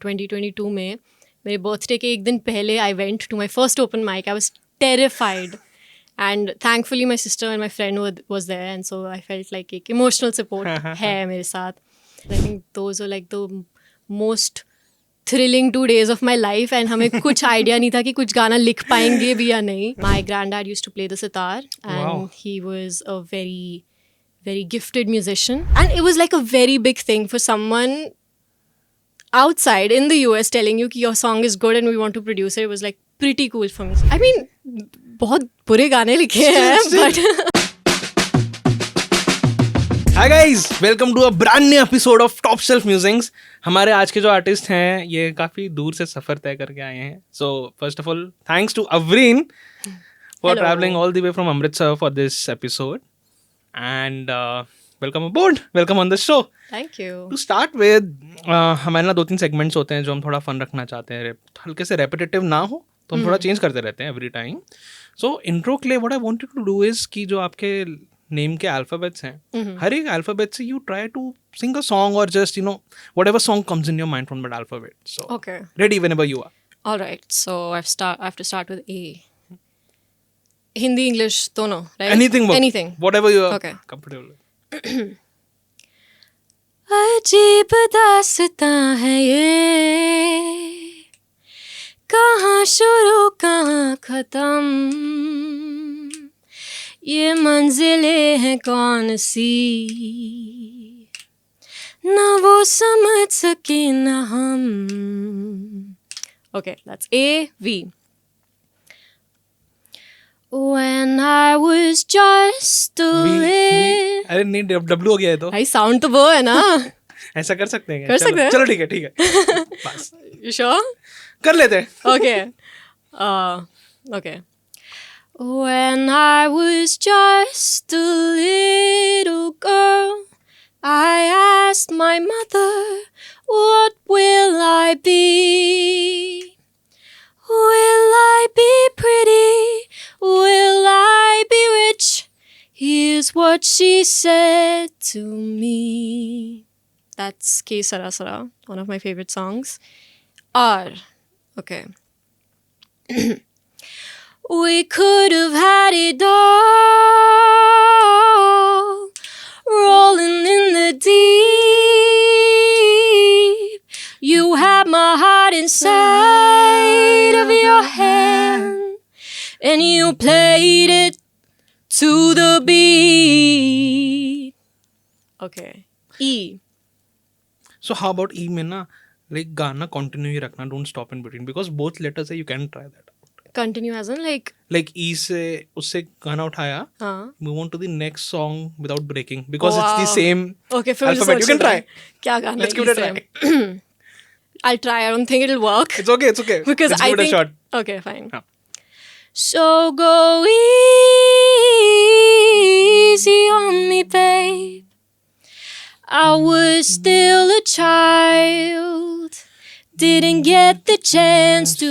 2022 में मेरे बर्थडे के एक दिन पहले I went to my first open mic. I was terrified. And thankfully my sister and my friend was there, and so I felt like एक emotional support है मेरे साथ. I think those were like the most thrilling 2 days of my life, and हमें कुछ idea नहीं था कि कुछ गाना लिख पाएंगे भी या नहीं. My granddad used to play the sitar, and he was a very, very gifted musician. And it was like a very big thing for someone outside in the US telling you कि your song is good and we want to produce it. It was like pretty cool for me. I mean, बहुत बुरे गाने लिखे हैं, but Hi guys, welcome to a brand new episode of Top Shelf Musings. हमारे आज के जो artist हैं ये काफ़ी दूर से सफ़र तय करके आए हैं. So first of all, thanks to Avreen for traveling all the way from Amritsar for this episode. And welcome aboard, welcome on the show. thank you. To start with, हमारे ना 2-3 सेगमेंट्स होते हैं जो हम थोड़ा फन रखना चाहते हैं, हल्के से रेपिटेटिव ना हो तो हम थोड़ा चेंज करते रहते हैं एवरी टाइम. सो इंट्रो के लिए what I wanted to do is कि जो आपके नेम के अल्फाबेट्स हैं, हर एक अल्फाबेट से you try to sing a song और just whatever song comes in your mind from that alphabet. So Okay. Ready whenever you are. All right. So I have to start with A. Hindi, English, दोनों, right? Anything. Anything. Whatever you are Okay. comfortable with. अजीब दास्तां है ये, कहाँ शुरू कहाँ खत्म, ये मंजिलें हैं कौन सी, ना वो समझ सके ना हम. Okay, that's A, V. When I was just a little... अरे नहीं, डब्ल्यू हो गया है तो भाई साउंड तो वो है ना. ऐसा कर सकते हैं क्या? कर सकते हैं. चलो ठीक है बस You sure? कर लेते हैं. Okay. Okay. When I was just a little girl, I asked my mother, what will I be? Will I be pretty? Will I be rich? Here's what she said to me. That's K Sara Sara, one of my favorite songs. R. Okay. We could have had it all, rolling in the deep. You had my heart inside of your hand, and you played it to the beat. Okay. E. So how about E में ना like गाना continue ही रखना, don't stop in between because both letters है, you can try that. Continue as in like... Like E से उससे गाना उठाया, हाँ. move on to the next song without breaking because Oh, it's the wow. same Okay, फिर मुझे alphabet. You can सोचना try. है, क्या गाना Let's है give it a E से? try. I'll try. I don't think it'll work. It's okay, it's okay. Because Let's I give it think... a shot. Okay, fine. हाँ. So go easy on me, babe. I was still a child, didn't get the chance to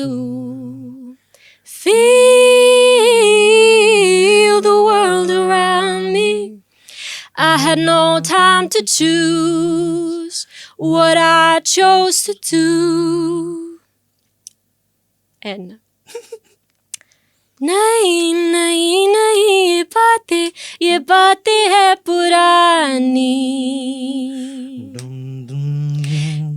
feel the world around me. I had no time to choose what I chose to do. N. नहीं नहीं नहीं ये बातें है पुरानी,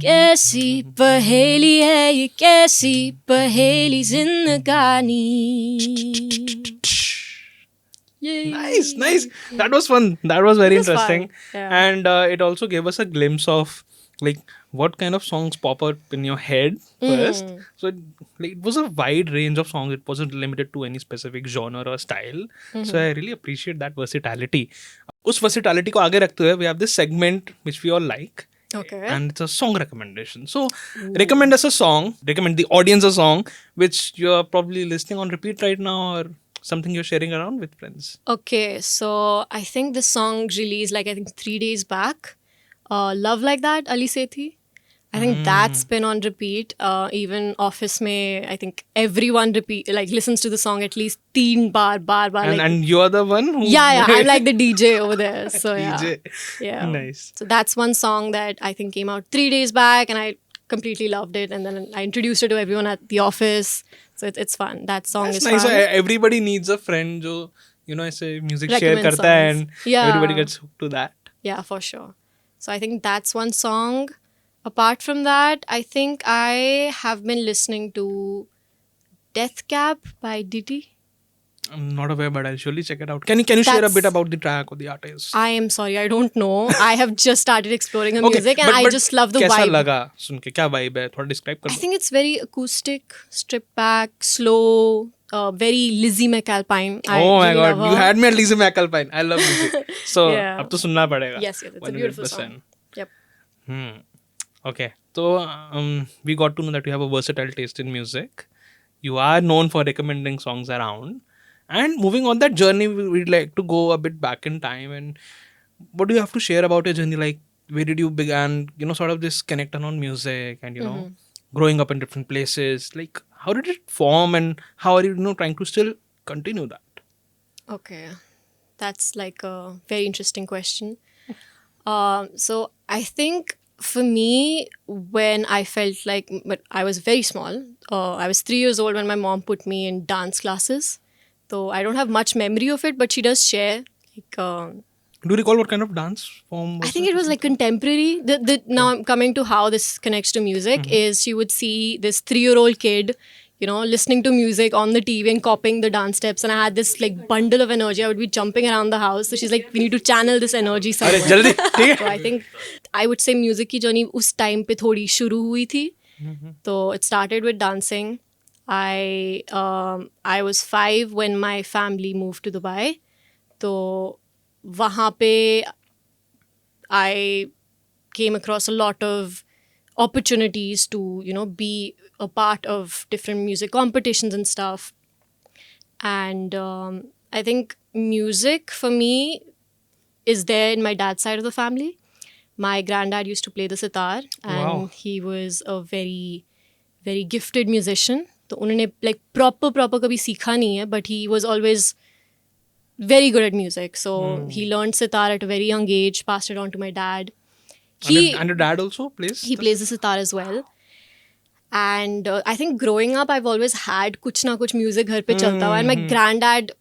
कैसी पहेली है ये, कैसी पहेली जिंदगानी. Yay. Nice. That was fun. That was very It was fun. interesting. Yeah. And it also gave us a glimpse of like what kind of songs pop up in your head first. So like, it was a wide range of songs. It wasn't limited to any specific genre or style. So I really appreciate that versatility. उस versatility को आगे रखते हुए we have this segment which we all like. Okay. And it's a song recommendation. So recommend us a song, recommend the audience a song which you're probably listening on repeat right now or something you're sharing around with friends. Okay, so I think this song released like I think 3 days back. Love Like That, Ali Sethi. I think that's been on repeat. Even office mein, I think everyone listens to the song at least 3 bar. And you're the one who... Yeah, I'm like the DJ over there. So yeah. DJ. Yeah. Nice. So that's one song that I think came out 3 days back and I completely loved it, and then I introduced it to everyone at the office. So it's fun. That song That's is nice. fun. Everybody needs a friend जो ऐसे music share Recommend करता है songs. and Yeah. everybody gets hooked to that. Yeah, for sure. So I think that's one song. Apart from that, I think I have been listening to Death Cab by Diddy. I'm not aware, but I'll surely check it out. Can you share a That's- bit about the track or the artist? I am sorry, I don't know. I have just started exploring her Okay, music, and but- I but just love the कैसा vibe. लगा सुन के? क्या vibe है? थोड़ा describe कर I दो. think it's very acoustic, stripped back, slow, very Lizzie McAlpine. I Oh my really god, love her. you had me at Lizzie McAlpine. I love music. So Yeah. अब तो सुनना पड़ेगा. Yes, it's a beautiful song. 100%. Yep. Okay. So we got to know that you have a versatile taste in music. You are known for recommending songs around. And moving on that journey, we'd like to go a bit back in time. And what do you have to share about your journey? Like, where did you begin, sort of this connect around music and, growing up in different places? Like, how did it form and how are you, trying to still continue that? Okay, that's like a very interesting question. So I think for me, when I felt like, but I was very small. I was 3 years old when my mom put me in dance classes. So I don't have much memory of it, but she does share. Like, Do you recall what kind of dance form was I think it was like contemporary. Now I'm coming to how this connects to music. Is she would see this 3-year-old kid, listening to music on the TV and copying the dance steps, and I had this like bundle of energy. I would be jumping around the house. So she's like, we need to channel this energy अरे somewhere. जल्दी ठीक है. So I think I would say music की journey उस time पे थोड़ी शुरू हुई थी. So it started with dancing. I was 5 when my family moved to Dubai. तो वहाँ पे I came across a lot of opportunities to, be a part of different music competitions and stuff. And I think music for me is there in my dad's side of the family. My granddad used to play the sitar, and Wow. he was a very, very gifted musician. तो उन्होंने like proper कभी सीखा नहीं है, but he was always very good at music. So he learned sitar at a very young age, passed it on to my dad. And your dad also plays? He plays the sitar as well. And I think growing up, I've always had कुछ ना कुछ music घर पे चलता हुआ. And my granddad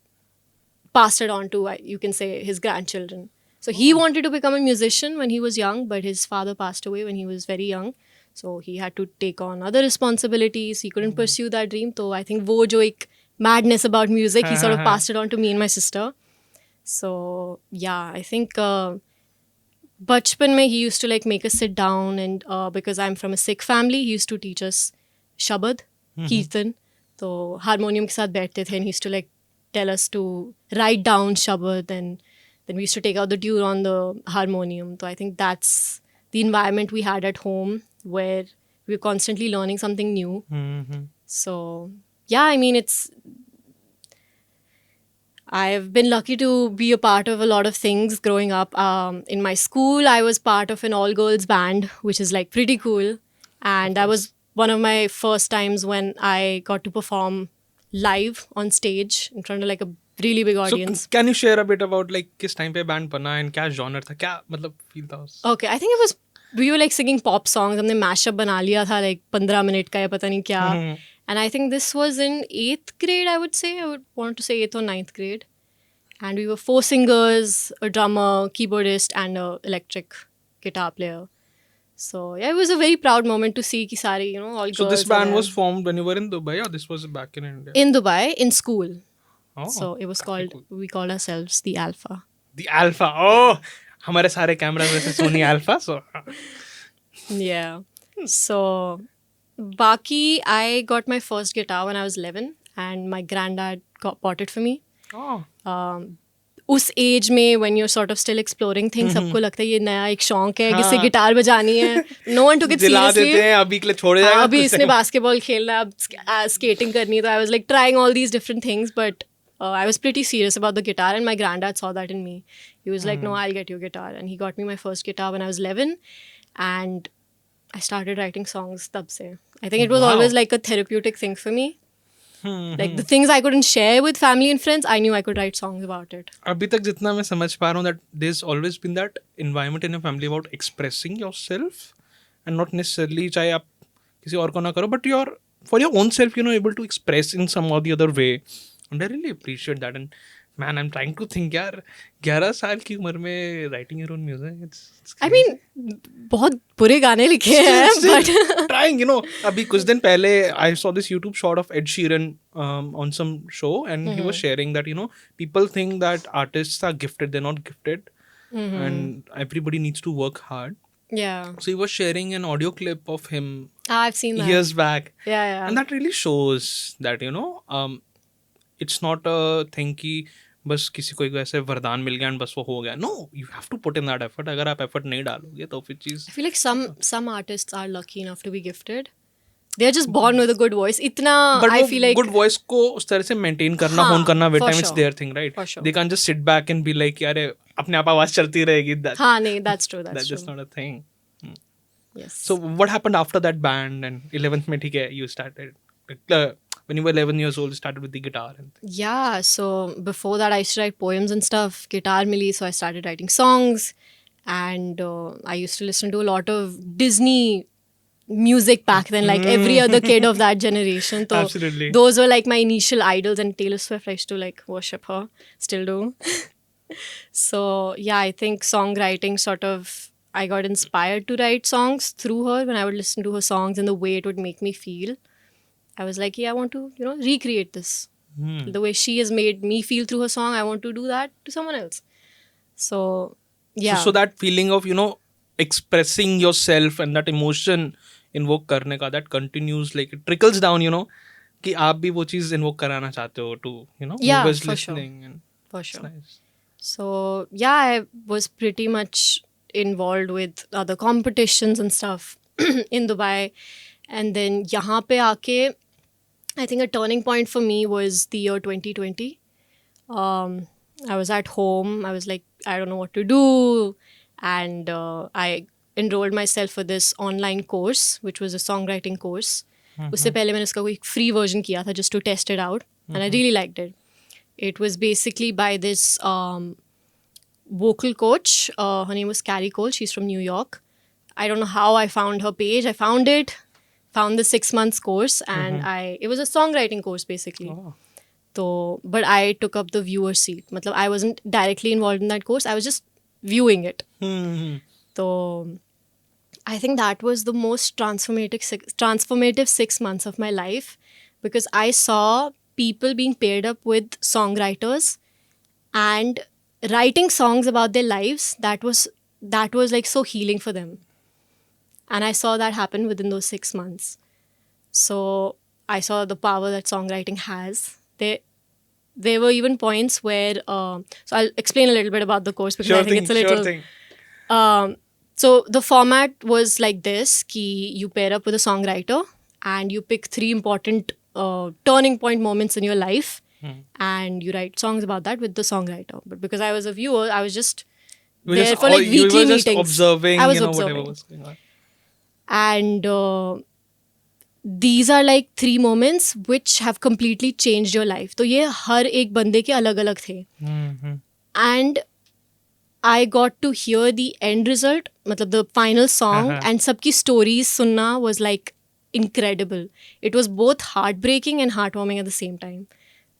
passed it on to, you can say, his grandchildren. So he wanted to become a musician when he was young, but his father passed away when he was very young. So he had to take on other responsibilities. He couldn't pursue that dream. So I think वो जो एक madness about music, he sort of passed it on to me and my sister. So yeah, I think बचपन में he used to like make us sit down, and because I'm from a Sikh family, he used to teach us shabad, kirtan. तो harmonium के साथ बैठते थे, and he used to like tell us to write down shabad, and then we used to take out the tune on the harmonium. So I think that's the environment we had at home, where we were constantly learning something new. So yeah, I mean, I've been lucky to be a part of a lot of things growing up. In my school, I was part of an all-girls band, which is like pretty cool. And that was one of my first times when I got to perform live on stage in front of like a really big audience. So can you share a bit about like किस time पे band बना and क्या genre था, क्या मतलब feel था उस? Okay, I think it was, we were like singing pop songs. हमने mashup बना लिया था like 15 minute का या पता नहीं क्या. And I think this was in 8th grade, I would say. I would want to say 8th or 9th grade. And we were 4 singers, a drummer, keyboardist, and an electric guitar player. So yeah, it was a very proud moment to see कि सारे, all So girls this are band there. was formed when you were in Dubai, or this was back in India? In Dubai, in school. Oh, So it was called, cool. we called ourselves the Alpha. The Alpha. Oh, हमारे सारे camera में से Sony Alpha. So Yeah. So Baki, I got my first guitar when I was 11, and my granddad bought it for me. oh, उस as में when you're sort of still exploring things, सबको लगता है ये नया एक शौक है, किसी गिटार बजानी है. No one took it दिला seriously. देते हैं अभी के लिए छोड़ जाएगा. अभी इसने बास्केटबॉल खेलना है, अब स्केटिंग करनी है. तो I was like trying all these different things, but I was pretty serious about the guitar, and my granddad saw that in me. He was like, no, I'll get you a guitar. And he got me my first guitar when I was 11, and I started writing songs tab se. I think it was always like a therapeutic thing for me. Like the things I couldn't share with family and friends, I knew I could write songs about it. अभी तक जितना मैं समझ पा रहा हूँ that there's always been that environment in your family about expressing yourself and not necessarily चाहे आप किसी और को ना करो, but you're for your own self, able to express in some or the other way, and I really appreciate that. And man, I'm trying to think, यार 11 साल की उम्र में writing your own music, it's I mean, बहुत बुरे गाने लिखे हैं, but trying, अभी कुछ दिन पहले I saw this YouTube shot of Ed Sheeran on some show, and he was sharing that, people think that artists are gifted, they're not gifted, and everybody needs to work hard. yeah, So he was sharing an audio clip of him I've seen that. years back, Yeah. and that really shows that, it's not a thing कि बस किसी को एक वैसे वरदान मिल गया and बस वो हो गया. No, you have to put in that effort. अगर आप effort नहीं डालोगे तो फिर चीज. I feel like some artists are lucky enough to be gifted. They're just born with a good voice. इतना But I feel like good voice को उस तरह से maintain करना, हाँ, hone करना with for time, it's sure. their thing, right? For sure. They can't just sit back and be like, यार अपने आप आवाज चलती रहेगी. हाँ नहीं, that's true. That's just not a thing. Yes. So what happened after that band and 11th में ठीक है, you started when you were 11 years old, you started with the guitar and Yeah, so before that I used to write poems and stuff. Guitar mili, so I started writing songs, and I used to listen to a lot of Disney music back then, like every other kid of that generation. So Absolutely. those were like my initial idols, and Taylor Swift, I used to like worship her, still do. So yeah, I think songwriting sort of, I got inspired to write songs through her when I would listen to her songs and the way it would make me feel. I was like, yeah, I want to, recreate this. The way she has made me feel through her song, I want to do that to someone else. So, yeah. So that feeling of, expressing yourself and that emotion invoke करने का, that continues, like it trickles down, कि आप भी वो चीज invoke कराना चाहते हो to, Yeah, whoever's for sure. listening. And For it's sure. nice. So, yeah, I was pretty much involved with other competitions and stuff in Dubai. And then यहाँ पे आके, I think a turning point for me was the year 2020. I was at home. I was like, I don't know what to do. And I enrolled myself for this online course, which was a songwriting course. उससे पहले मैंने उसका कोई free version किया था just to test it out. And I really liked it. It was basically by this vocal coach. Her name was Carrie Cole. She's from New York. I don't know how I found her page. I found it. Found the 6 months course, and it was a songwriting course basically. Oh. So, but I took up the viewer seat. Matlab, I wasn't directly involved in that course. I was just viewing it. So, I think that was the most transformative 6 months of my life, because I saw people being paired up with songwriters and writing songs about their lives. That was like so healing for them. And I saw that happen within those 6 months. So I saw the power that songwriting has. There were even points where, so I'll explain a little bit about the course, because I think it's a little... Sure thing. So the format was like this, ki you pair up with a songwriter and you pick 3 important turning point moments in your life, and you write songs about that with the songwriter. But because I was a viewer, I was just there for like weekly you were just meetings. observing, I was whatever observing. was going on. And these are like 3 moments which have completely changed your life. तो ये हर एक बंदे के अलग अलग थे. And I got to hear the end result, मतलब the final song, and सबकी stories सुनना was like incredible. It was both heartbreaking and heartwarming at the same time.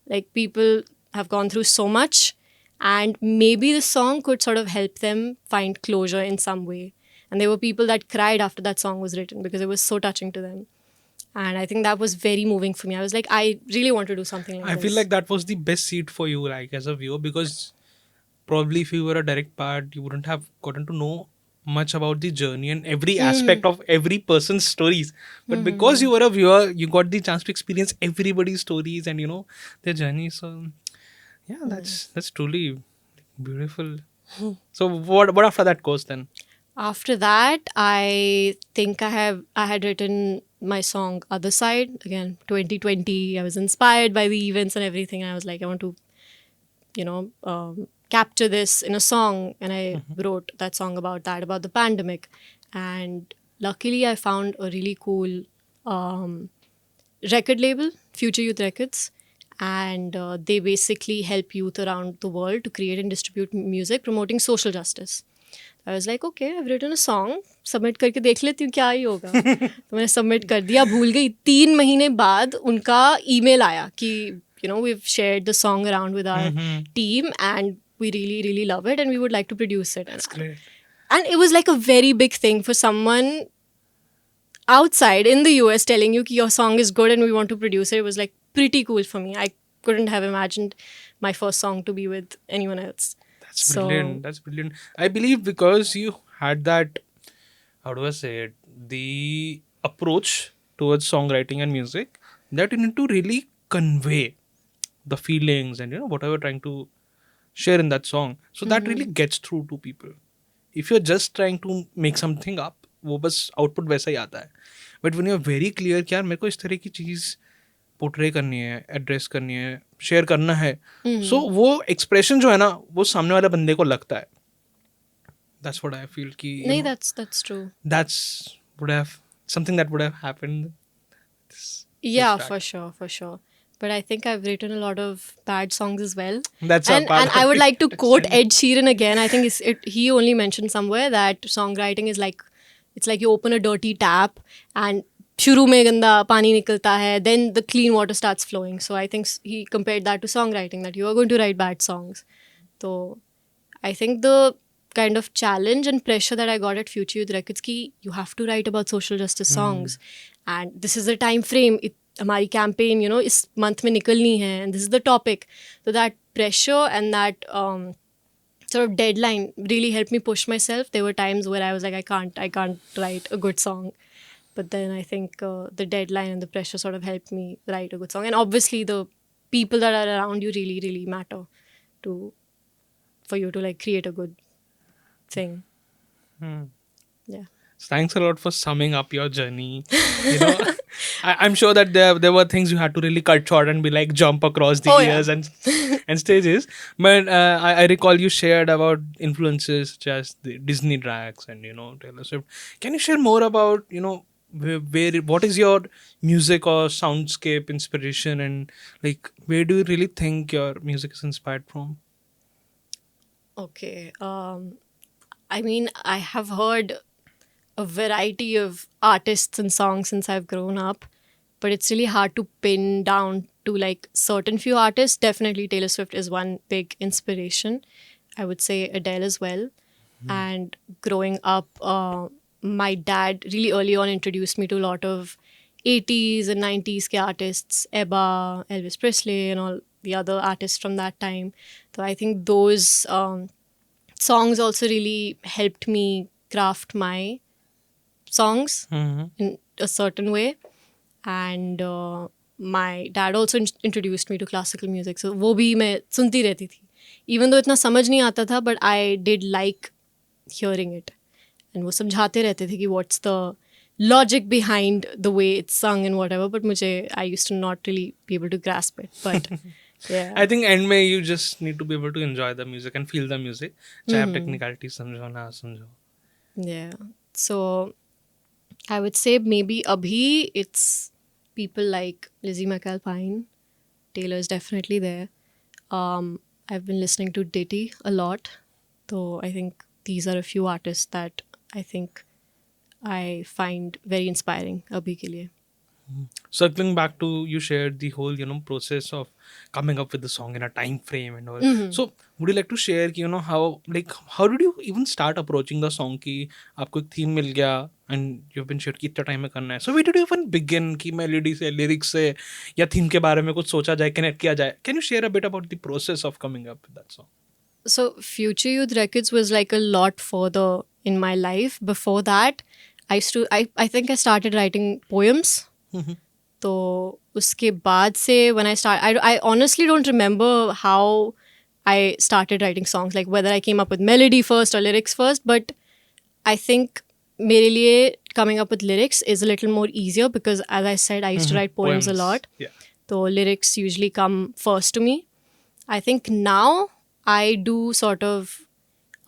Like, people have gone through so much, and maybe the song could sort of help them find closure in some way. And there were people that cried after that song was written because it was so touching to them. And I think that was very moving for me. I was like, I really want to do something like this. I feel like that was the best seat for you, like as a viewer, because probably if you were a direct part, you wouldn't have gotten to know much about the journey and every aspect of every person's stories. But because you were a viewer, you got the chance to experience everybody's stories and, their journey. So yeah, that's truly beautiful. So what after that course then? After that, I think I had written my song Other Side. Again, 2020, I was inspired by the events and everything. I was like, I want to, capture this in a song. And I wrote that song about the pandemic. And luckily, I found a really cool record label, Future Youth Records. And they basically help youth around the world to create and distribute music promoting social justice. I I was like, okay, I've written a song, submit करके देख लेती हूँ क्या ही होगा. तो मैंने submit कर दिया, भूल गई. 3 महीने बाद उनका ईमेल आया कि we've shared the song around with our team and we really, really love it and we would like to produce it. That's great. And it was like a very big thing for someone outside in the US telling you your song is good and we want to produce it. It was like pretty cool for me. I couldn't have imagined my first song to be with anyone else. That's brilliant. That's brilliant. I believe because you had that, how do I say it, the approach towards songwriting and music, that you need to really convey the feelings and whatever you're trying to share in that song. So that really gets through to people. If you're just trying to make something up, वो बस output वैसा ही आता है. But when you are very clear कि यार मेरे को इस तरह की चीज़ पोर्ट्रे करनी है, एड्रेस करनी है, शेयर करना है, सो वो एक्सप्रेशन जो है ना वो सामने वाले बंदे को लगता है. दैट्स व्हाट आई फील कि नहीं, that's true. That's would have something that would have happened. Yeah, for sure. But I think I've written a lot of bad songs as well. That's and I would like to quote Ed Sheeran again. I think he only mentioned somewhere that songwriting is like, it's like you open a dirty tap and shuru mein ganda pani nikalta hai, then the clean water starts flowing. So I think he compared that to songwriting, that you are going to write bad songs. So I think the kind of challenge and pressure that I got at Future Youth Records ki you have to write about social justice songs. And this is the time frame. हमारी campaign, इस month में निकलनी है, and this is the topic. So that pressure and that sort of deadline really helped me push myself. There were times where I was like, I can't write a good song. But then I think the deadline and the pressure sort of helped me write a good song. And obviously the people that are around you really, really matter for you to like create a good thing. Yeah. Thanks a lot for summing up your journey. I'm sure that there were things you had to really cut short and be like jump across the years and stages. But I recall you shared about influences such as the Disney tracks and Taylor Swift. Can you share more about what is your music or soundscape inspiration, and like where do you really think your music is inspired from? Okay. I mean, I have heard a variety of artists and songs since I've grown up, but it's really hard to pin down to like certain few artists. Definitely Taylor Swift is one big inspiration. I would say Adele as well. And growing up, my dad really early on introduced me to a lot of 80s and 90s ke artists, Ebba, Elvis Presley and all the other artists from that time. So I think those songs also really helped me craft my songs in a certain way. And my dad also introduced me to classical music. So वो भी मैं सुनती रहती थी. Even though इतना समझ नहीं आता था, but I did like hearing it. And वो समझाते रहते थे कि what's the logic behind the way it's sung and whatever. But I used to not really be able to grasp it. But yeah. I think end में you just need to be able to enjoy the music and feel the music. चाहे आप technicality समझो ना समझो. Yeah. So I would say maybe abhi it's people like Lizzie McAlpine. Taylor's definitely there. I've been listening to Diddy a lot. So I think these are a few artists that I think I find very inspiring abhi ke liye. Circling back to, you shared the whole process of coming up with the song in a time frame and all. So would you like to share how did you even start approaching the song ki aapko ek theme mil gaya and you've been sure ki itna time mein karna hai, so where did you even begin ki melody se, lyrics se ya theme ke bare mein kuch socha jaye, connect kiya jaye? Can you share a bit about the process of coming up with that song? So Future Youth Records was like a lot further in my life. Before that I think I started writing poems. तो उसके बाद से when I honestly don't remember how I started writing songs, like whether I came up with melody first or lyrics first, but I think मेरे लिए coming up with lyrics is a little more easier because as I said I used to write poems a lot. Yeah. So lyrics usually come first to me. I think now I do sort of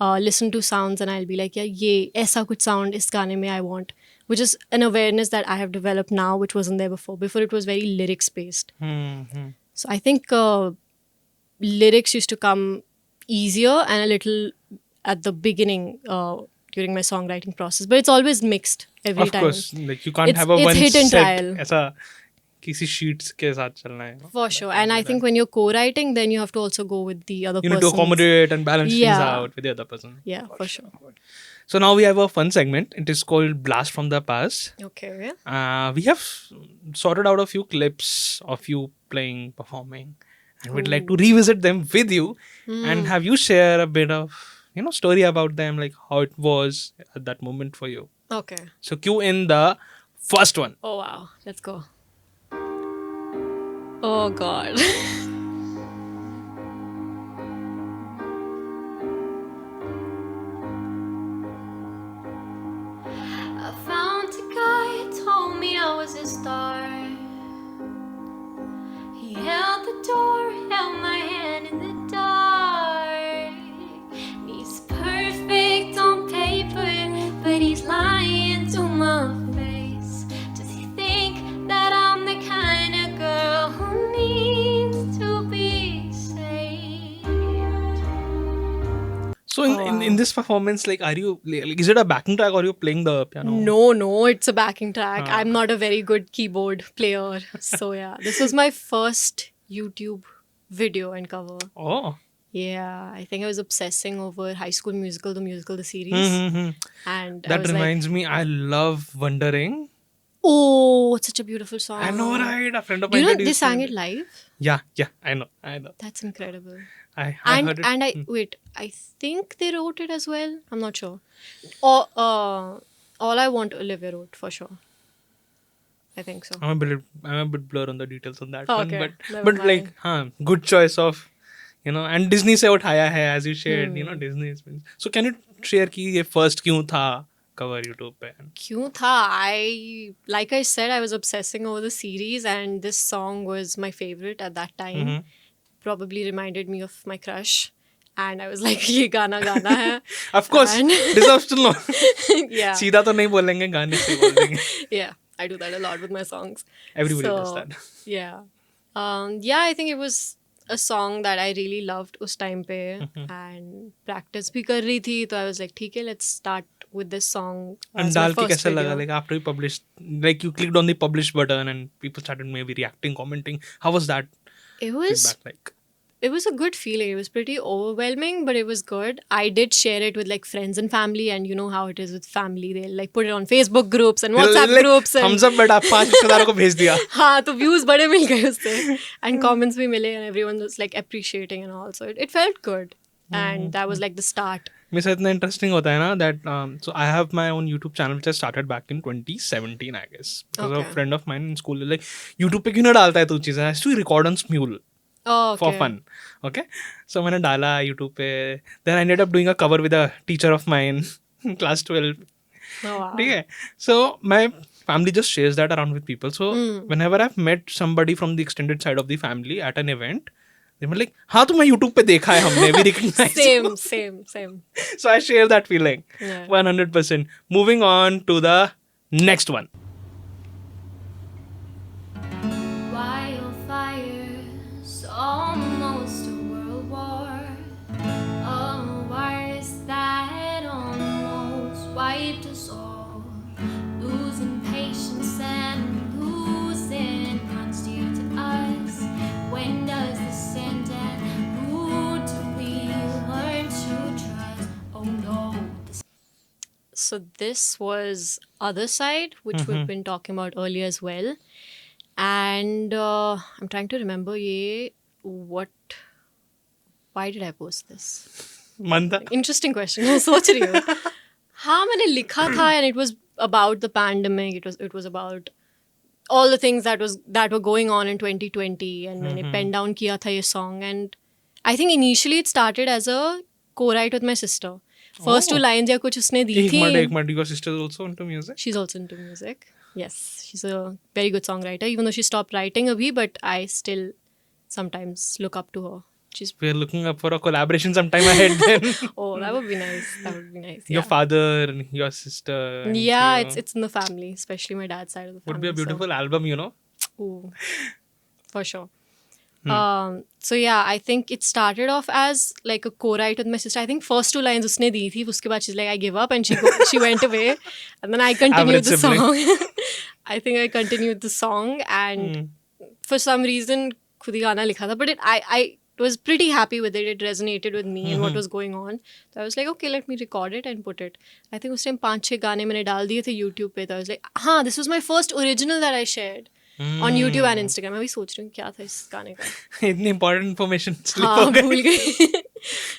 listen to sounds and I'll be like, yeah, ये ऐसा कुछ sound इस गाने में I want, which is an awareness that I have developed now, which wasn't there before. Before it was very lyrics based. So I think lyrics used to come easier and a little at the beginning during my songwriting process, but it's always mixed every Of time. course, like you can't have a It's one hit and set trial. ऐसा किसी sheets के साथ चलना है. For sure. And I think when you're co-writing, then you have to also go with the other You need to person's- accommodate and balance things Yeah. out with the other person. Yeah, for sure. So now we have a fun segment. It is called Blast from the Past. Okay. We have sorted out a few clips of you playing, performing, and we'd like to revisit them with you and have you share a bit of story about them, like how it was at that moment for you. Okay. So cue in the first one. Oh, wow. Let's go. Oh, God. I found a guy, told me I was a star. He held the door, held my hand in the dark. And he's perfect on paper, but he's lying to my face. Does he think that I'm the kind of girl who needs to be saved? So in this performance, like, are you like, is it a backing track or are you playing the piano? No, it's a backing track. I'm not a very good keyboard player. So, yeah, this was my first YouTube video and cover. Oh. Yeah, I think I was obsessing over High School Musical, the series. Mm-hmm. And I That was reminds me, I love Wondering. oh, it's such a beautiful song. I know, right? A friend of Do you mine know they introduced me sang to it live? Yeah, I know. That's incredible. I And heard it. and wait, I think they wrote it as well. I'm not sure. Or All I Want Olivia wrote for sure. I think so. I'm a bit blur on the details on that Oh, one, okay. but Never like, good choice of, and Disney से उठाया है, as you shared, Disney has been. So can you share कि ये first क्यों था cover YouTube पे? क्यों था? Like I said, I was obsessing over the series, and this song was my favorite at that time. Probably reminded me of my crush, and I was like, ये गाना गाना है. Of course, And- deserves to know. Yeah, सीधा तो नहीं बोलेंगे, गाने से बोल देंगे. yeah, I do that a lot with my songs. Everybody does So, that. Yeah. Yeah, I think it was a song that I really loved उस time पे, and practice भी कर रही थी, तो I was like, ठीक है, let's start with this song. And as my डाल के first कैसा लगा? video. Like after you published, like you clicked on the publish button and people started maybe reacting, commenting. How was that It was feedback like? It was a good feeling. It was pretty overwhelming, but it was good. I did share it with like friends and family, and you know how it is with family. They'll like put it on Facebook groups and WhatsApp Like, groups. And thumbs up बेटा, 5 रिश्तेदारों को भेज दिया. हाँ, तो views बड़े मिल गए उससे, and comments भी मिले, and everyone was like appreciating and all. So it felt good, and that was like the start. मेरे साथ इतना interesting होता है ना that so I have my own YouTube channel which I started back in 2017 I guess because a Okay. friend of mine in school like YouTube पे क्यों ना डालता है तू चीज़ें? I used to record on Smule Oh, okay. for fun. Okay, so मैंने डाला YouTube पे. Then I ended up doing a cover with a teacher of mine in class 12. Oh, wow. ठीक है. So my family just shares that around with people. So whenever I've met somebody from the extended side of the family at an event, they were like, हाँ तुम्हें YouTube पे देखा है हमने, we recognize you. Same. So I share that feeling. Yeah. 100%. Moving on to the next one. Wildfires, almost a world war. A virus that almost wiped us all. Losing patience and losing runs dear to us. When does this end and who do we learn to trust? Oh no. So this was Other Side, which we've been talking about earlier as well. And I'm trying to remember why did I post this? Manda. Interesting question. मैं सोच रही हूँ. हाँ, मैंने लिखा था, and it was about the pandemic. It was about all the things that were going on in 2020, and मैंने pen down किया था ये song. And I think initially it started as a co-write with my sister. First two lines या कुछ उसने दी थी. एक minute, your sister is also into music? She's also into music. Yes, she's a very good songwriter, even though she stopped writing abhi, but I still sometimes look up to her. She's We're looking up for a collaboration sometime ahead then. oh, that would be nice. That would be nice. Your Yeah, father, your sister. and yeah, you. it's in the family, especially my dad's side of the family. Would be a beautiful album, So, ooh, for sure. So yeah, I think it started off as like a co-write with my sister. I think first 2 lines usne di thi, uske baad she's like, I give up, and she went away, and then I continued Average the sibling. song. I think I continued the song, and for some reason khud hi gana likha tha, but I was pretty happy with it. It resonated with me and what was going on. So I was like, okay, let me record it and put it. I think उस time 5-6 गाने मैंने डाल दिए थे YouTube पे. तो I was like, हाँ, this was my first original that I shared on YouTube and Instagram. मैं भी सोच रही हूँ क्या था इस गाने का. इतनी इंपॉर्टेंट इन्फॉर्मेशन स्लिप हाँ, हो गई. भूल गई.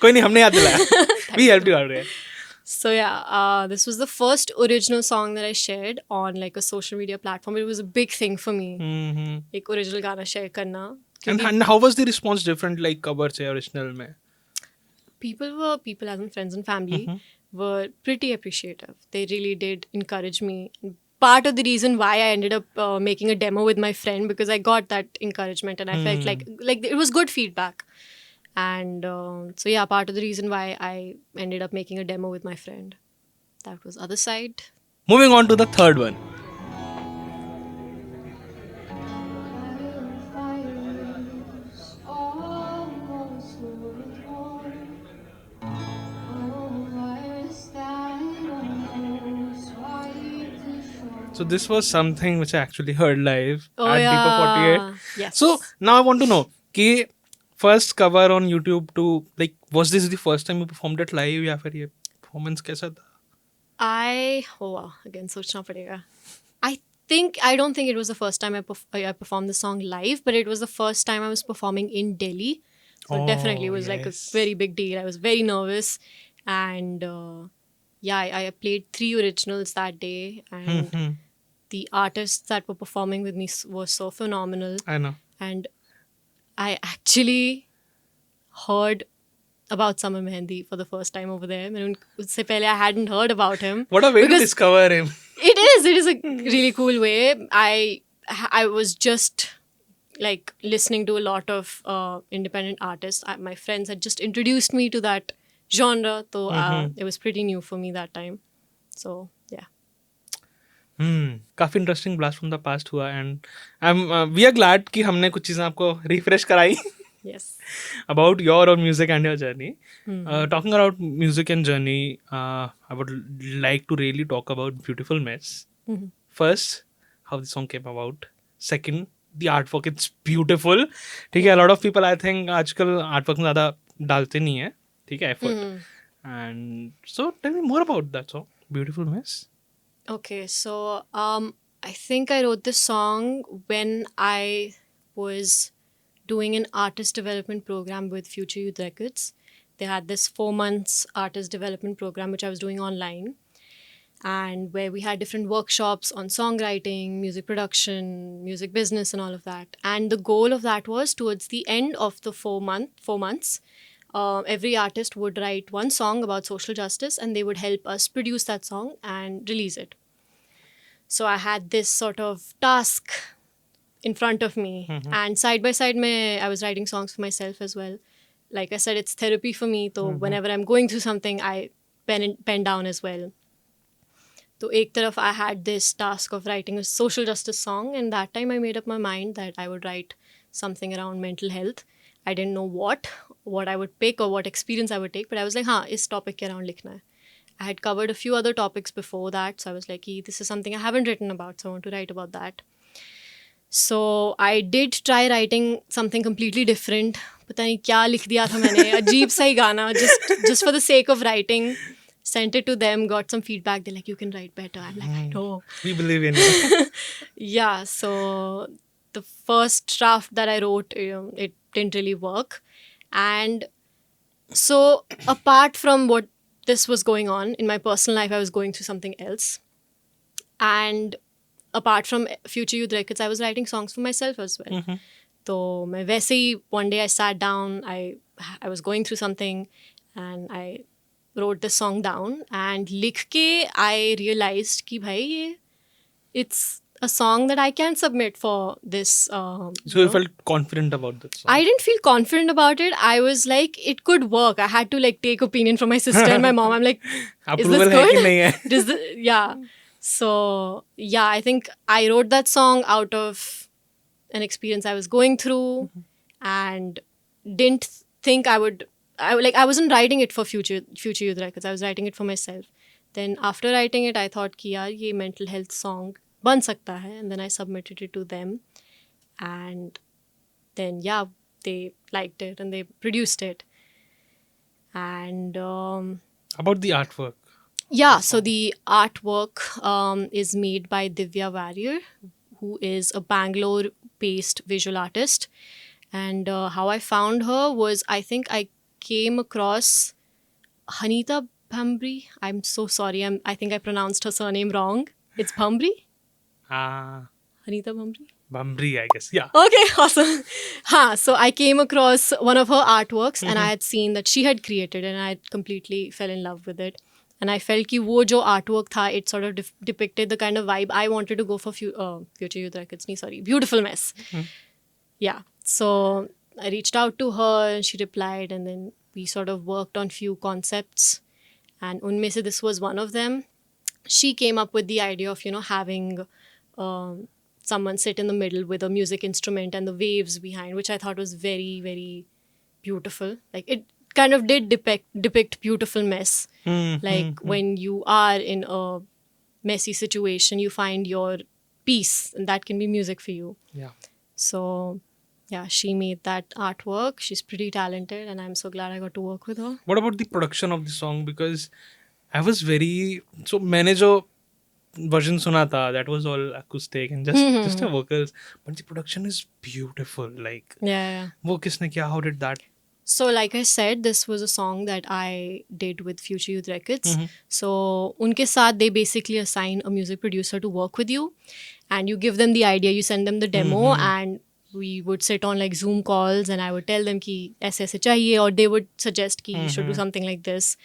कोई नहीं, हमने याद दिलाया. We helped you out there. So yeah, this was the first original song that I shared on like a social media platform. It was a big thing for me. एक original गाना share करना. And how was the response different like cover से original में? People as in friends and family were pretty appreciative. They really did encourage me. Part of the reason why I ended up making a demo with my friend, because I got that encouragement and I felt like it was good feedback. And so yeah, part of the reason why I ended up making a demo with my friend. That was Other Side. Moving on to the third one. So this was something which I actually heard live at Deepa 48. Yes. So now I want to know कि first cover on YouTube to like, was this the first time you performed it live या फिर ये performance कैसा था? Again सोचना पड़ेगा. I don't think it was the first time I performed the song live, but it was the first time I was performing in Delhi. So definitely it was like a very big deal. I was very nervous, and I played 3 originals that day, and the artists that were performing with me were so phenomenal. I know. And I actually heard about Summer Mehendi for the first time over there. उससे पहले I hadn't heard about him. What a way to discover him. It is a really cool way. I was just like listening to a lot of independent artists. My friends had just introduced me to that genre, so it was pretty new for me that time. So yeah. काफी interesting blast from the past हुआ and we are glad कि हमने कुछ चीज़ें आपको refresh कराई. Yes. About your own music and your journey. Talking about music and journey, I would like to really talk about Beautiful Mess. First, how the song came about. Second, the artwork. It's beautiful. ठीक है, a lot of people I think आजकल artwork में ज़्यादा डालते नहीं है. ठीक है, effort. And so tell me more about that song, Beautiful Mess. Okay, so I think I wrote this song when I was doing an artist development program with Future Youth Records. They had this 4 months artist development program which I was doing online, and where we had different workshops on songwriting, music production, music business and all of that. And the goal of that was, towards the end of the 4 months, every artist would write one song about social justice, and they would help us produce that song and release it. So I had this sort of task in front of me, and side by side I was writing songs for myself as well. Like I said, it's therapy for me, so whenever I'm going through something, I pen down as well. So ek taraf I had this task of writing a social justice song, and that time I made up my mind that I would write something around mental health. I didn't know what I would pick or what experience I would take, but I was like, is topic ke around likhna hai. I had covered a few other topics before that, so I was like, this is something I haven't written about, so I want to write about that. So I did try writing something completely different. पता नहीं क्या लिख दिया था मैंने, अजीब सा ही गाना, just for the sake of writing. Sent it to them, got some feedback. They're like, you can write better. I'm like, I know. We believe in you. Yeah, so the first draft that I wrote, it didn't really work. And so apart from what this was going on in my personal life, I was going through something else. And apart from Future Youth Records, I was writing songs for myself as well. So मैं वैसे ही one day I sat down, I was going through something, and I wrote this song down, and लिख के I realized कि भाई it's a song that I can submit for this. So you felt confident about that song? I didn't feel confident about it. I was like, it could work. I had to like take opinion from my sister and my mom. I'm like, is this good? है कि नहीं है? Yeah. So yeah, I think I wrote that song out of an experience I was going through, and didn't think I wasn't writing it for future youth records. I was writing it for myself. Then after writing it, I thought कि यार ये mental health song बन सकता है, and then I submitted it to them, and then yeah, they liked it and they produced it. And About the artwork. yeah, so the artwork is made by Divya Warrior, who is a Bangalore-based visual artist. And how I found her was, I think I came across Hanita Bhamri. I'm so sorry. I think I pronounced her surname wrong. It's Bhamri? Hanita Bhamri? Bambri, I guess. Yeah. Okay, awesome. So I came across one of her artworks and I had seen that she had created, and I completely fell in love with it. And I felt कि वो जो artwork था, it sort of depicted the kind of vibe I wanted to go for Future Youth Records. Beautiful Mess. Yeah. So I reached out to her and she replied, and then we sort of worked on few concepts. And unme se this was one of them. She came up with the idea of, having someone sit in the middle with a music instrument and the waves behind, which I thought was very, very beautiful. Like, it kind of did depict beautiful mess. When you are in a messy situation, you find your peace, and that can be music for you. Yeah. So, yeah, she made that artwork. She's pretty talented, and I'm so glad I got to work with her. What about the production of the song? Because I was मैंने जो version सुना था, that was all acoustic and just the vocals, but the production is beautiful. Like, Yeah. वो किसने किया? How did that? So, like I said, this was a song that I did with Future Youth Records. So, unke saath, they basically assign a music producer to work with you, and you give them the idea, you send them the demo, and we would sit on like Zoom calls, and I would tell them कि ऐसे ऐसे चाहिए, or they would suggest कि you should do something like this.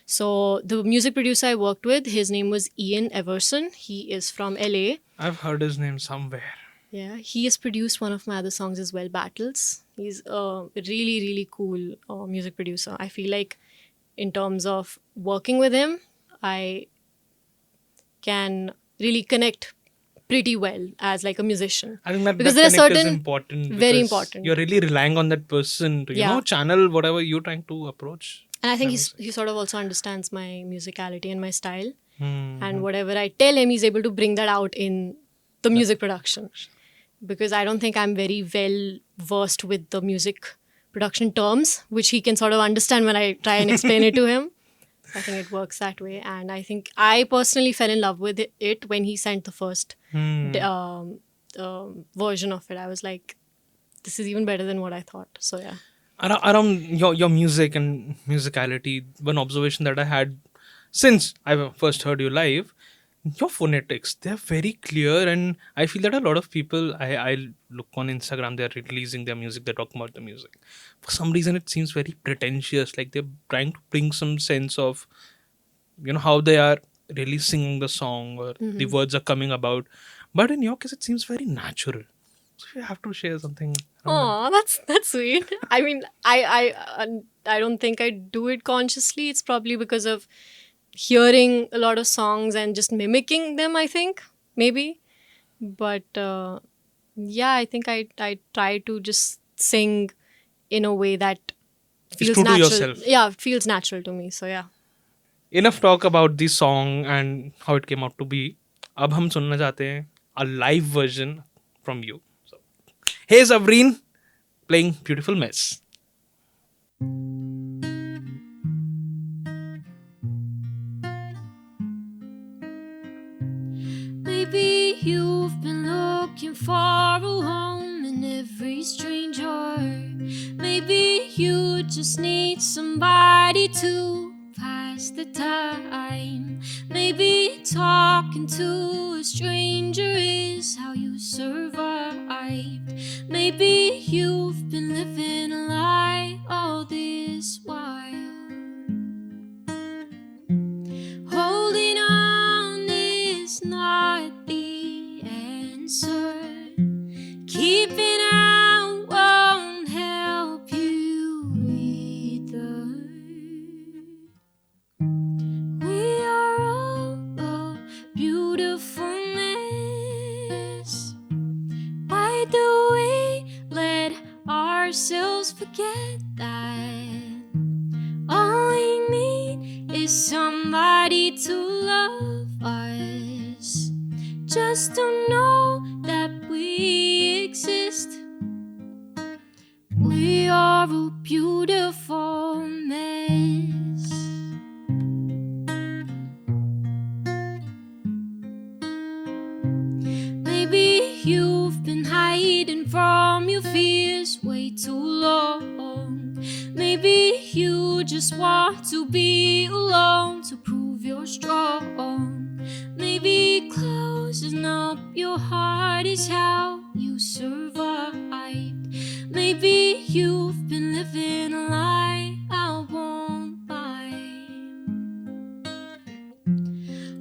So the music producer I worked with, his name was Ian Everson. He is from LA. I've heard his name somewhere. Yeah, he has produced one of my other songs as well, Battles. He's a really, really cool music producer. I feel like in terms of working with him, I can really connect pretty well as like a musician. I think that Because there are connect is certain- important. very because important. You're really relying on that person to, Yeah. channel whatever you're trying to approach. And I think he sort of also understands my musicality and my style. Hmm. And whatever I tell him, he's able to bring that out in the music production. Because I don't think I'm very well versed with the music production terms, which he can sort of understand when I try and explain it to him. I think it works that way. And I think I personally fell in love with it when he sent the first version of it. I was like, this is even better than what I thought. So, yeah. Around your music and musicality, one observation that I had since I first heard you live, your phonetics, they're very clear, and I feel that a lot of people, I look on Instagram, they're releasing their music, they're talking about the music. For some reason, it seems very pretentious, like they're trying to bring some sense of, how they are really singing the song or the words are coming about. But in your case, it seems very natural. So if you have to share something. Oh, that's sweet. I mean, I don't think I do it consciously. It's probably because of hearing a lot of songs and just mimicking them, I think, maybe. But yeah, I think I try to just sing in a way that feels true to natural. yourself. Yeah, it feels natural to me. So yeah. Enough talk about the song and how it came out to be. अब हम सुनना चाहते हैं a live version from you. So, here's Avreen playing Beautiful Mess. Maybe you've been looking for a home in every strange heart. Maybe you just need somebody to pass the time. Maybe talking to a stranger is how you survived. Maybe you've been living a lie all this while. Holding on is not the answer. Keeping out won't help you either. We are all a beautiful mess. Why do we let ourselves ourselves forget that all we need is somebody to love us, just to know that we exist. We are a beautiful mess. Maybe you've been hiding from your fears way too long. Maybe you just want to be alone to prove you're strong. Maybe closing up your heart is how you survived. Maybe you've been living a lie, I won't lie.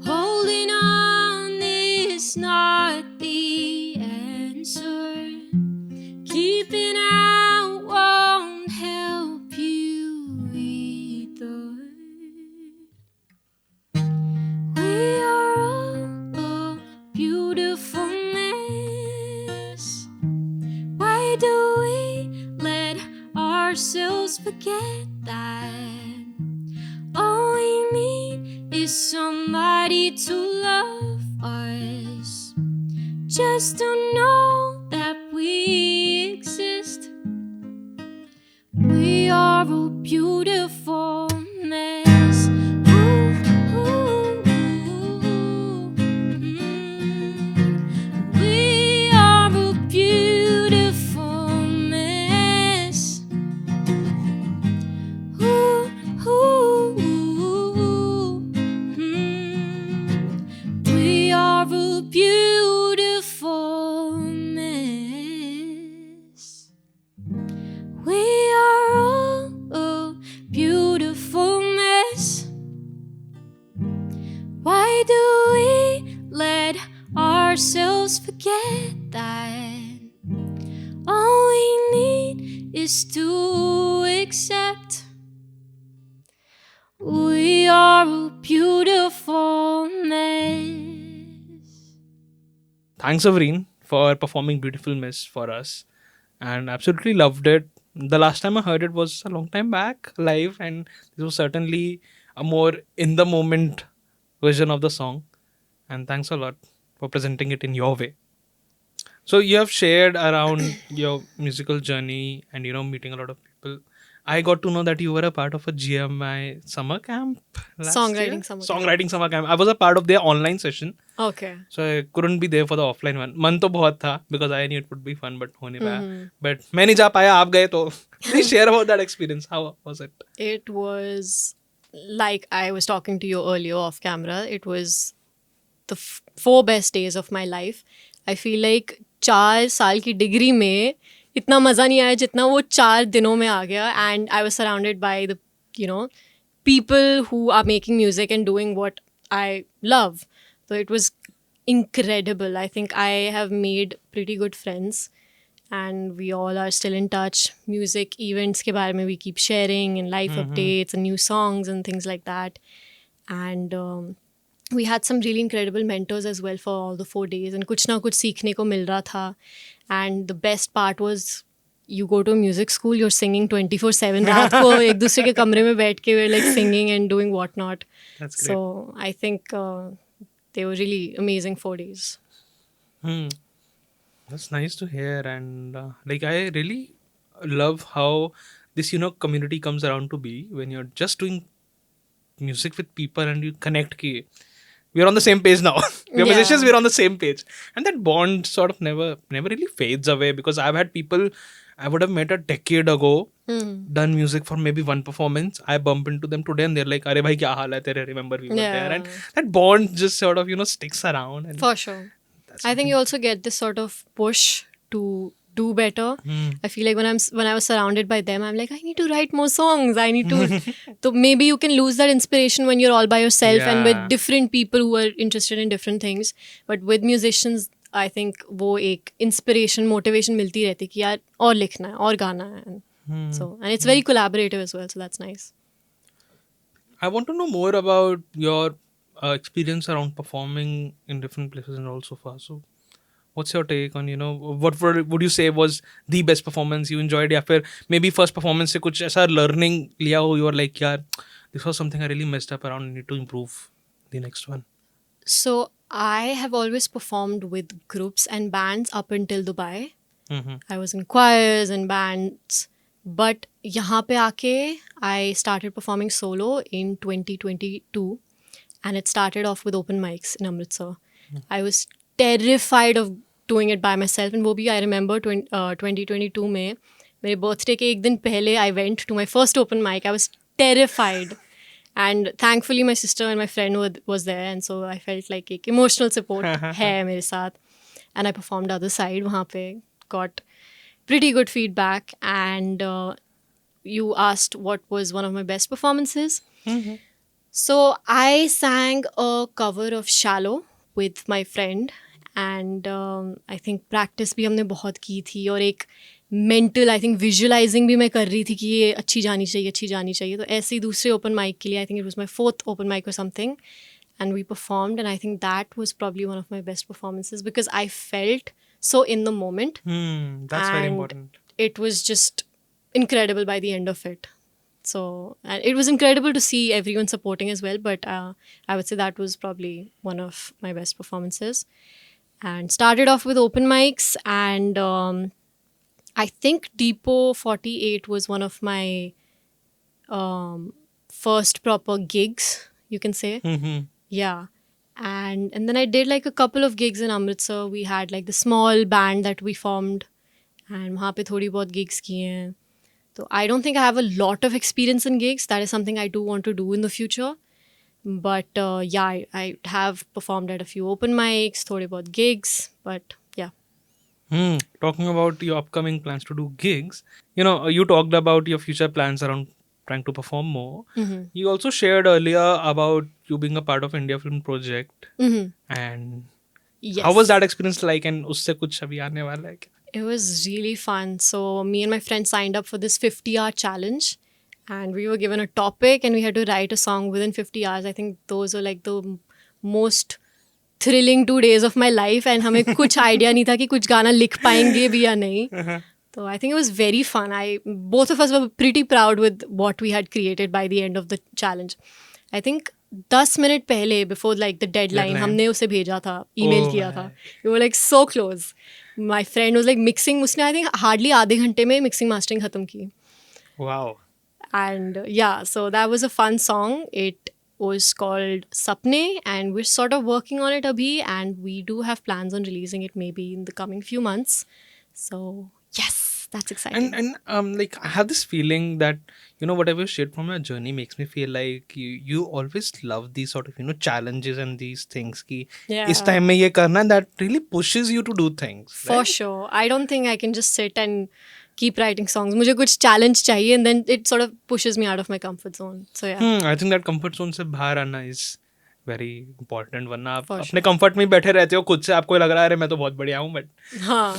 Holding on is not the answer. Keeping out won't help you either. We are all a beautiful mess. Why do we let ourselves forget that all we need is somebody to love us, just to know that we exist? We are a beautiful mess. Ooh, ooh, ooh, We are a beautiful mess. Ooh, ooh, ooh, We are a beautiful mess. We are all a beautiful mess. Why do we let ourselves forget that all we need is to accept we are a beautiful mess? Thanks, Avreen, for performing Beautiful Mess for us. And absolutely loved it. The last time I heard it was a long time back live, and this was certainly a more in the moment version of the song. And thanks a lot for presenting it in your way. So you have shared around your musical journey and meeting a lot of people. I got to know that you were a part of a GMI summer camp last Songwriting year. summer camp. Songwriting summer camp. I was a part of their online session. Okay. So I couldn't be there for the offline one. मन तो बहुत था because I knew it would be fun, but हो नहीं पाया. But मैं नहीं जा पाया, आप गए तो. Please share about that experience. How was it? It was like I was talking to you earlier off camera. It was the 4 best days of my life. I feel like 4 साल की degree में इतना मज़ा नहीं आया जितना वो 4 दिनों में आ गया. And I was surrounded by the, people who are making music and doing what I love. So it was incredible. I think I have made pretty good friends. And we all are still in touch. Music events ke baare mein we keep sharing and life updates and new songs and things like that. And we had some really incredible mentors as well for all the 4 days. And kuch na kuch seekhne ko mil raha tha. And the best part was you go to a music school, you're singing 24/7. रात को एक दूसरे के कमरे में बैठ के we're like singing and doing whatnot. That's great. So I think they were really amazing 4 days. That's nice to hear. And like I really love how this community comes around to be when you're just doing music with people and you connect ki we're on the same page now. We're musicians, we're on the same page, and that bond sort of never really fades away. Because I've had people I would have met a decade ago, done music for maybe one performance. I bump into them today and they're like, "Arey bhai, kya haal hai tere? Remember we were there." And that bond just sort of sticks around. And For sure. I think you also get this sort of push to do better. I feel like when I was surrounded by them, I'm like, I need to write more songs. I need to. So maybe you can lose that inspiration when you're all by yourself and with different people who are interested in different things. But with musicians, I think वो एक inspiration, motivation मिलती रहती है कि यार और लिखना है और गाना है. And it's very collaborative as well. So that's nice. I want to know more about your experience around performing in different places and all so far. So, What's your take on, what would you say was the best performance you enjoyed? या फिर maybe first performance से कुछ ऐसा learning लिया हो, you were like, यार, this was something I really messed up around, I need to improve the next one. So I have always performed with groups and bands up until Dubai. I was in choirs and bands. But यहाँ पे आके I started performing solo in 2022. And it started off with open mics in Amritsar. I was terrified of doing it by myself. And वो भी I remember 2022 में मेरे birthday के एक दिन पहले I went to my first open mic. I was terrified. And thankfully my sister and my friend was there. And so I felt like एक emotional support है मेरे साथ. And I performed other side वहाँ पे. Got pretty good feedback. And you asked what was one of my best performances. So I sang a cover of Shallow with my friend. And I think practice भी हमने बहुत की थी. और एक mental, I think visualizing भी मैं कर रही थी कि ये अच्छी जानी चाहिए. तो ऐसे ही दूसरे open mic के लिए, I think it was my 4th open mic or something. And we performed, and I think that was probably one of my best performances because I felt so in the moment. That's very important. It was just incredible by the end of it. So, and it was incredible to see everyone supporting as well, but I would say that was probably one of my best performances. And started off with open mics, and I think Depot 48 was one of my first proper gigs, you can say. Yeah. And then I did like a couple of gigs in Amritsar. We had like the small band that we formed, and वहाँ पे थोड़ी बहुत gigs किए हैं. So I don't think I have a lot of experience in gigs. That is something I do want to do in the future. But yeah, I have performed at a few open mics, थोड़े बहुत gigs. But yeah. Talking about your upcoming plans to do gigs, you talked about your future plans around trying to perform more. You also shared earlier about you being a part of India Film Project. And Yes. how was that experience like? And उससे कुछ अभी आने वाला है क्या? It was really fun. So me and my friend signed up for this 50-hour challenge. And we were given a topic and we had to write a song within 50 hours. I think those were like the most thrilling 2 days of my life. And हमें कुछ idea नहीं था कि कुछ गाना लिख पाएंगे भी या नहीं. So I think it was very fun. Both of us were pretty proud with what we had created by the end of the challenge. I think 10 minute पहले, before like the deadline, हमने उसे भेजा था, email किया था. We were like so close. My friend was like mixing. उसने I think hardly आधे घंटे में mixing mastering खत्म की. Wow. And yeah, so that was a fun song. It was called Sapne, and we're sort of working on it abhi, and we do have plans on releasing it maybe in the coming few months. So yes, that's exciting. And like I have this feeling that whatever you shared from your journey makes me feel like you always love these sort of challenges and these things ki is time mein ye karna, that really pushes you to do things. For right? sure. I don't think I can just sit and keep writing songs. मुझे कुछ challenge चाहिए, and then it sort of pushes me out of my comfort zone. So yeah. I think that comfort zone से बाहर आना is very important. वरना आप For अपने comfort में ही बैठे रहते हो, खुद से आपको लग रहा है अरे मैं तो बहुत बढ़िया हूँ, but हाँ.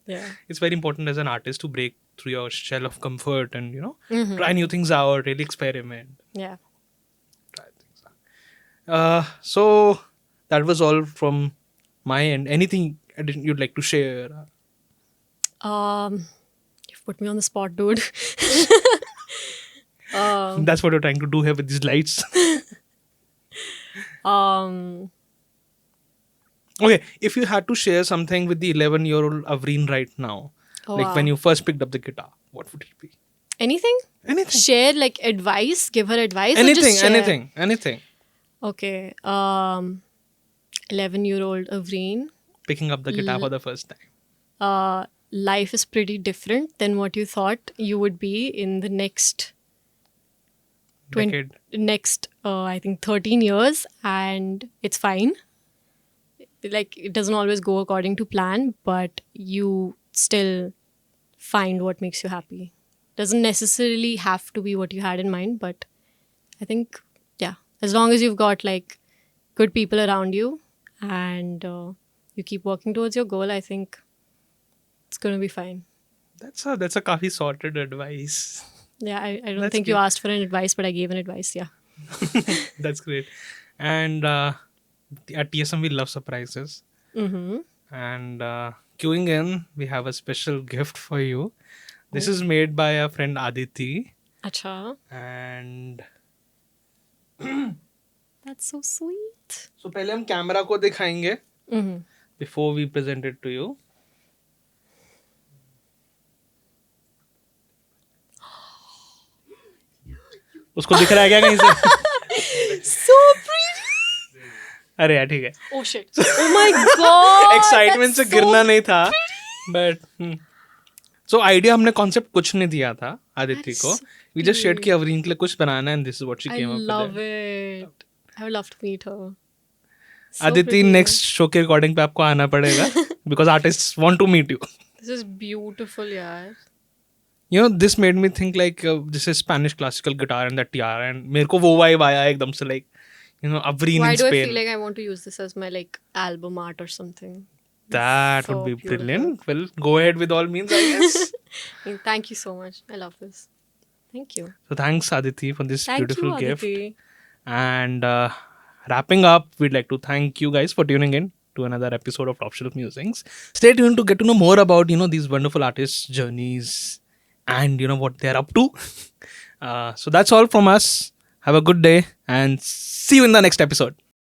Yeah. it's very important as an artist to break through your shell of comfort and try new things out, really experiment. Yeah. Try things out. So that was all from my end. Anything you'd like to share? You've put me on the spot, dude. That's what you're trying to do here with these lights. Okay, if you had to share something with the 11-year-old Avreen right now, like when you first picked up the guitar, what would it be? Anything? Anything. Share like advice? Give her advice? Or just share? Anything. Okay. 11-year-old Avreen. Picking up the guitar for the first time. Life is pretty different than what you thought you would be in the next Decade. I think 13 years, and it's fine. Like, it doesn't always go according to plan, but you still find what makes you happy. Doesn't necessarily have to be what you had in mind, but I think, yeah, as long as you've got like good people around you and you keep working towards your goal, I think it's going to be fine. That's a काफी sorted advice. Yeah, I don't That's think you good. asked for an advice, but I gave an advice, yeah. That's great. And at TSM, we love surprises. And queuing in, we have a special gift for you. This is made by our friend Aditi. Acha. And That's so sweet. so पहले हम camera को दिखाएंगे Mm-hmm. before we present it to you. उसको दिख रहा है क्या कहीं से? So pretty. अरे यार ठीक है. Oh shit. Oh my god. Excitement से that's so गिरना नहीं था. बट सो आइडिया हमने कॉन्सेप्ट कुछ नहीं दिया था आदित्य That's को. so वी जस्ट शेयर्ड कि अवरीन के लिए कुछ बनाना है, and this is what she I came up love with. it. I would love to meet her. So Aditya pretty. Next show के रिकॉर्डिंग पे आपको आना पड़ेगा because artist want to meet you. This is beautiful, yaar. You know, this made me think like this is Spanish classical guitar and the tiara, and मेरे को वो vibe आया एकदम से like, you know, Avreen Why in do I Spain. feel like I want to use this as my like album art or something? That So would be beautiful. brilliant. Well, go ahead with all means, I guess. Thank you so much. I love this. Thank you. So thanks Aditi for this Thank beautiful you, gift. Aditi. And wrapping up, we'd like to thank you guys for tuning in to another episode of Top Shelf Musings. Stay tuned to get to know more about, you know, these wonderful artists' journeys and, you know, what they're up to. So that's all from us. Have a good day and see you in the next episode.